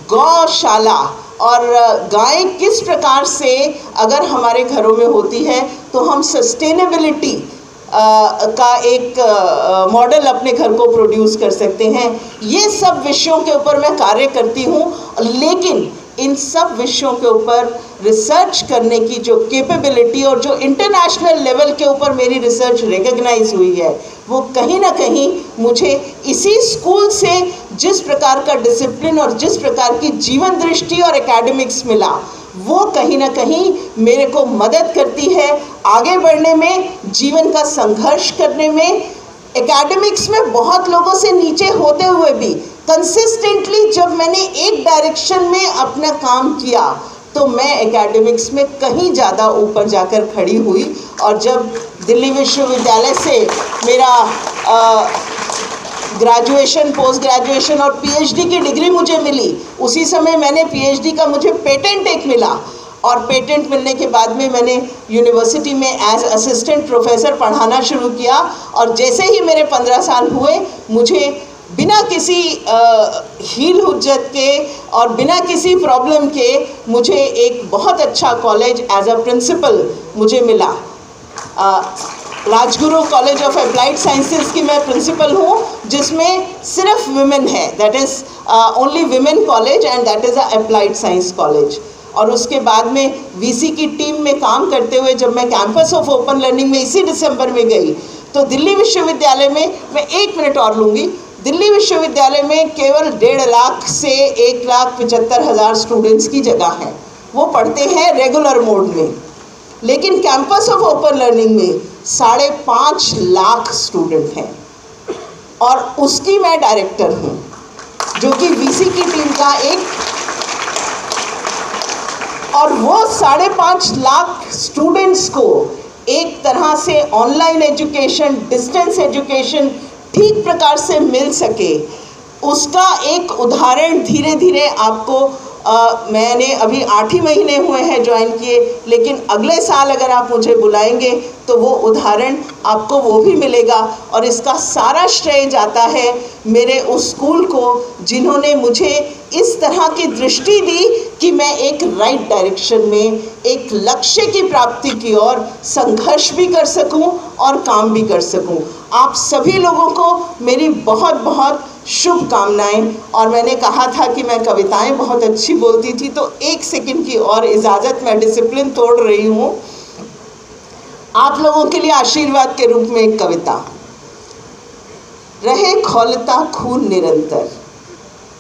गौशाला और गाय किस प्रकार से अगर हमारे घरों में होती है तो हम सस्टेनेबिलिटी का एक मॉडल अपने घर को प्रोड्यूस कर सकते हैं। ये सब विषयों के ऊपर मैं कार्य करती हूँ, लेकिन इन सब विषयों के ऊपर रिसर्च करने की जो कैपेबिलिटी और जो इंटरनेशनल लेवल के ऊपर मेरी रिसर्च रिकग्नाइज हुई है, वो कहीं ना कहीं मुझे इसी स्कूल से जिस प्रकार का डिसिप्लिन और जिस प्रकार की जीवन दृष्टि और एकेडमिक्स मिला, वो कहीं ना कहीं मेरे को मदद करती है आगे बढ़ने में, जीवन का संघर्ष करने में। एकेडमिक्स में बहुत लोगों से नीचे होते हुए भी कंसिस्टेंटली जब मैंने एक डायरेक्शन में अपना काम किया तो मैं एकेडमिक्स में कहीं ज़्यादा ऊपर जाकर खड़ी हुई। और जब दिल्ली विश्वविद्यालय से मेरा ग्रेजुएशन, पोस्ट ग्रेजुएशन और पीएचडी की डिग्री मुझे मिली, उसी समय मैंने पीएचडी का मुझे पेटेंट एक मिला, और पेटेंट मिलने के बाद में मैंने यूनिवर्सिटी में एज असिस्टेंट प्रोफेसर पढ़ाना शुरू किया। और जैसे ही मेरे 15 साल हुए, मुझे बिना किसी हील हुज्जत के और बिना किसी प्रॉब्लम के मुझे एक बहुत अच्छा कॉलेज एज अ प्रिंसिपल मुझे मिला। Rajguru college of applied sciences की मैं प्रिंसिपल हूँ, जिसमें सिर्फ विमेन है, that is only women college and that is a applied science college. और उसके बाद में वीसी की टीम में काम करते हुए जब मैं कैंपस ऑफ ओपन लर्निंग में इसी दिसंबर में गई, तो दिल्ली विश्वविद्यालय में, मैं 1 मिनट और लूँगी, दिल्ली विश्वविद्यालय में केवल 1.5 लाख से 1,75,000 स्टूडेंट्स की जगह है, वो पढ़ते हैं रेगुलर मोड में। लेकिन कैंपस ऑफ ओपन लर्निंग में 5.5 लाख स्टूडेंट हैं, और उसकी मैं डायरेक्टर हूँ, जो कि वीसी की टीम का एक, और वो 5.5 लाख स्टूडेंट्स को एक तरह से ऑनलाइन एजुकेशन, डिस्टेंस एजुकेशन ठीक प्रकार से मिल सके, उसका एक उदाहरण धीरे धीरे आपको मैंने अभी 8 ही महीने हुए हैं ज्वाइन किए, लेकिन अगले साल अगर आप मुझे बुलाएंगे तो वो उदाहरण आपको वो भी मिलेगा। और इसका सारा श्रेय जाता है मेरे उस स्कूल को, जिन्होंने मुझे इस तरह की दृष्टि दी कि मैं एक राइट डायरेक्शन में एक लक्ष्य की प्राप्ति की ओर संघर्ष भी कर सकूं और काम भी कर सकूं। आप सभी लोगों को मेरी बहुत बहुत शुभकामनाएं। और मैंने कहा था कि मैं कविताएं बहुत अच्छी बोलती थी, तो 1 सेकंड की और इजाज़त, मैं डिसिप्लिन तोड़ रही हूँ आप लोगों के लिए आशीर्वाद के रूप में एक कविता। रहे खौलता खून निरंतर,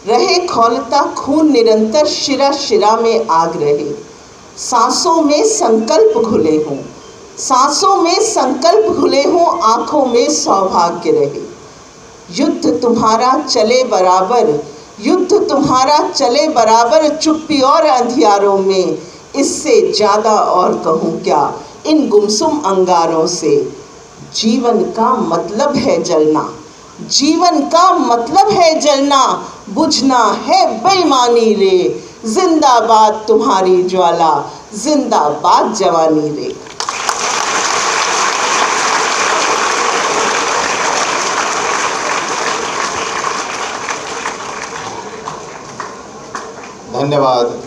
रहे खौलता खून निरंतर, शिरा शिरा में आग रहे, सांसों में संकल्प घुले हों, सांसों में संकल्प घुले हों, आँखों में सौभाग्य रहे। युद्ध तुम्हारा चले बराबर, युद्ध तुम्हारा चले बराबर, चुप्पी और अंधियारों में, इससे ज़्यादा और कहूँ क्या इन गुमसुम अंगारों से। जीवन का मतलब है जलना, जीवन का मतलब है जलना, बुझना है बेईमानी रे, जिंदाबाद तुम्हारी ज्वाला, जिंदाबाद जवानी रे। धन्यवाद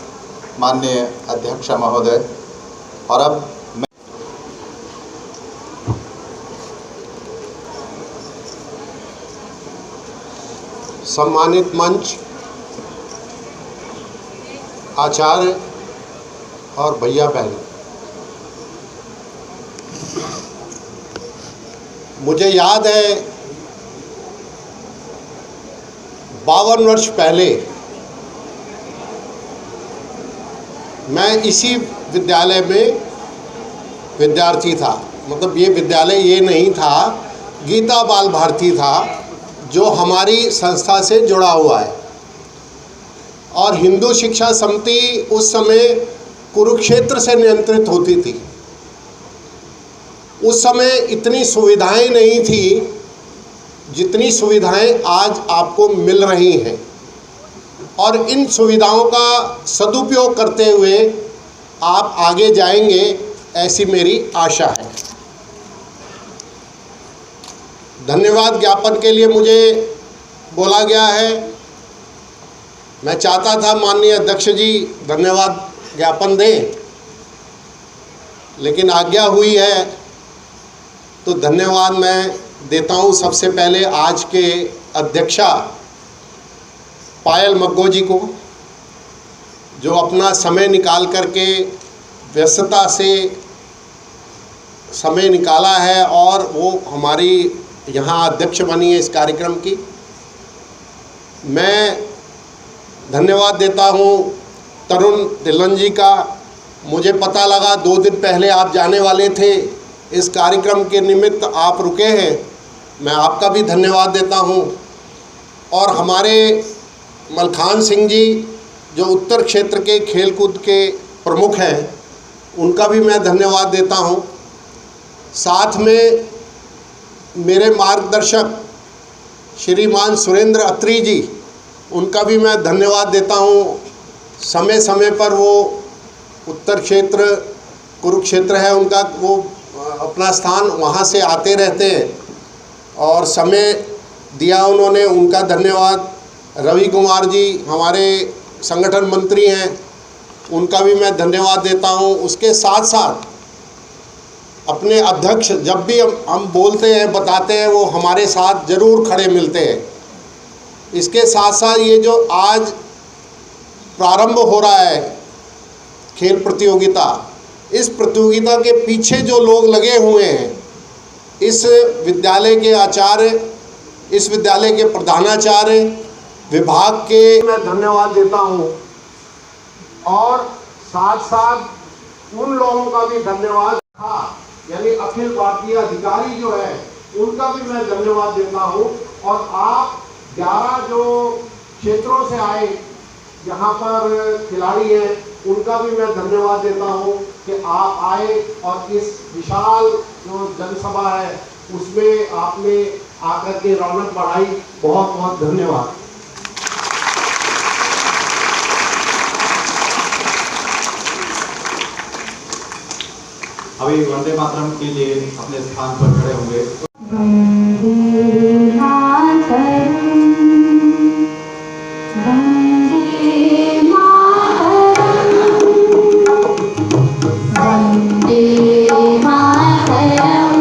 माननीय अध्यक्ष महोदय। और अब सम्मानित मंच, आचार्य और भैया बहन, मुझे याद है 52 वर्ष पहले मैं इसी विद्यालय में विद्यार्थी था। मतलब ये विद्यालय ये नहीं था, गीता बाल भारती था, जो हमारी संस्था से जुड़ा हुआ है। और हिंदू शिक्षा समिति उस समय कुरुक्षेत्र से नियंत्रित होती थी। उस समय इतनी सुविधाएं नहीं थी जितनी सुविधाएं आज आपको मिल रही हैं, और इन सुविधाओं का सदुपयोग करते हुए आप आगे जाएंगे, ऐसी मेरी आशा है। धन्यवाद ज्ञापन के लिए मुझे बोला गया है। मैं चाहता था माननीय अध्यक्ष जी धन्यवाद ज्ञापन दें, लेकिन आज्ञा हुई है तो धन्यवाद मैं देता हूं सबसे पहले आज के अध्यक्षा पायल मग्गो जी को, जो अपना समय निकाल करके व्यस्तता से समय निकाला है और वो हमारी यहाँ अध्यक्ष बनी है इस कार्यक्रम की। मैं धन्यवाद देता हूँ तरुण ढिल्लन जी का। मुझे पता लगा 2 दिन पहले आप जाने वाले थे, इस कार्यक्रम के निमित्त आप रुके हैं, मैं आपका भी धन्यवाद देता हूँ। और हमारे मलखान सिंह जी जो उत्तर क्षेत्र के खेलकूद के प्रमुख हैं, उनका भी मैं धन्यवाद देता हूँ। साथ में मेरे मार्गदर्शक श्रीमान सुरेंद्र अत्री जी, उनका भी मैं धन्यवाद देता हूँ। समय समय पर वो उत्तर क्षेत्र कुरुक्षेत्र है उनका, वो अपना स्थान वहाँ से आते रहते हैं और समय दिया उन्होंने, उनका धन्यवाद। रवि कुमार जी हमारे संगठन मंत्री हैं, उनका भी मैं धन्यवाद देता हूँ। उसके साथ साथ अपने अध्यक्ष, जब भी हम बोलते हैं बताते हैं, वो हमारे साथ ज़रूर खड़े मिलते हैं। इसके साथ साथ ये जो आज प्रारंभ हो रहा है खेल प्रतियोगिता, इस प्रतियोगिता के पीछे जो लोग लगे हुए हैं, इस विद्यालय के आचार्य, इस विद्यालय के प्रधानाचार्य, विभाग के मैं धन्यवाद देता हूँ। और साथ साथ उन लोगों का भी धन्यवाद था, यानी अखिल भारतीय अधिकारी जो है उनका भी मैं धन्यवाद देता हूँ। और आप 11 जो क्षेत्रों से आए यहाँ पर खिलाड़ी हैं, उनका भी मैं धन्यवाद देता हूँ कि आप आए और इस विशाल जो जनसभा है उसमें आपने आकर के रौनक बढ़ाई। बहुत बहुत धन्यवाद। अभी वंदे मातरम के लिए अपने स्थान पर खड़े होंगे। वंदे मातरम, वंदे मातरम, वंदे मातरम,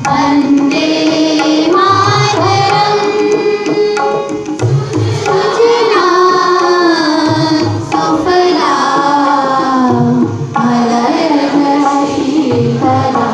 वंदे मातरम, सुजला सुफला मलयज शीतला।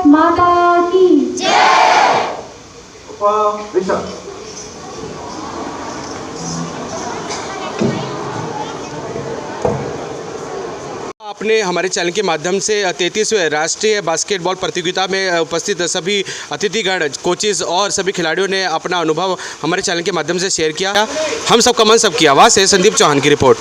माता की ऋषभ। आपने हमारे चैनल के माध्यम से 33वें राष्ट्रीय बास्केटबॉल प्रतियोगिता में उपस्थित सभी अतिथिगण, कोचेस और सभी खिलाड़ियों ने अपना अनुभव हमारे चैनल के माध्यम से शेयर किया। हम सबका मन सबकी आवाज़ है। संदीप चौहान की रिपोर्ट।